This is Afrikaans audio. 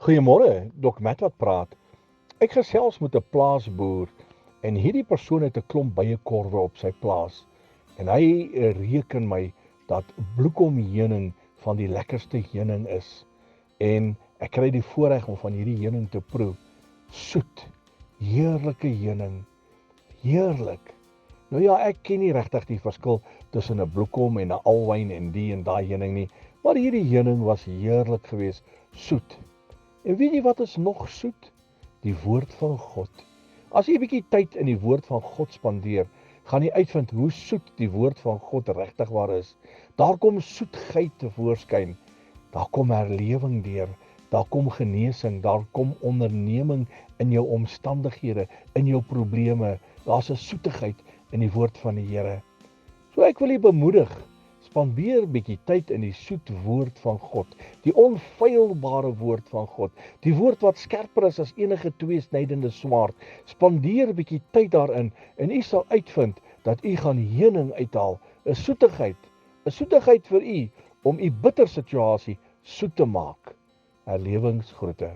Goeiemôre, Dok Matt wat praat. Ek gesels met 'n plaasboer en hierdie persoon het 'n klomp byekorwe op sy plaas. En hy reken my dat bloekomheuning van die lekkerste heuning is. En ek kry die voorreg om van hierdie heuning te proe. Soet, heerlike heuning. Heerlik. Nou ja, ek ken nie regtig die verskil tussen 'n bloekom en 'n alwyn en die en daai heuning nie, maar hierdie heuning was heerlik geweest, soet. En weet jy wat is nog soet? Die woord van God. As jy 'n bietjie tyd in die woord van God spandeer, gaan jy uitvind hoe soet die woord van God regtig waar is. Daar kom soetheid tevoorskyn. Daar kom herlewing deur. Daar kom genesing, daar kom onderneming in jou omstandighede, in jou probleme. Daar's 'n soetigheid in die woord van die Here. So ek wil u bemoedig, spandeer 'n bietjie tyd in die soet woord van God, die onfeilbare woord van God, die woord wat skerper is as enige tweesnydende swaard. Spandeer 'n bietjie tyd daarin en u sal uitvind dat u gaan heuning uithaal, 'n soetigheid vir u om u bitter situasie soet te maak. Herlewingsgroete.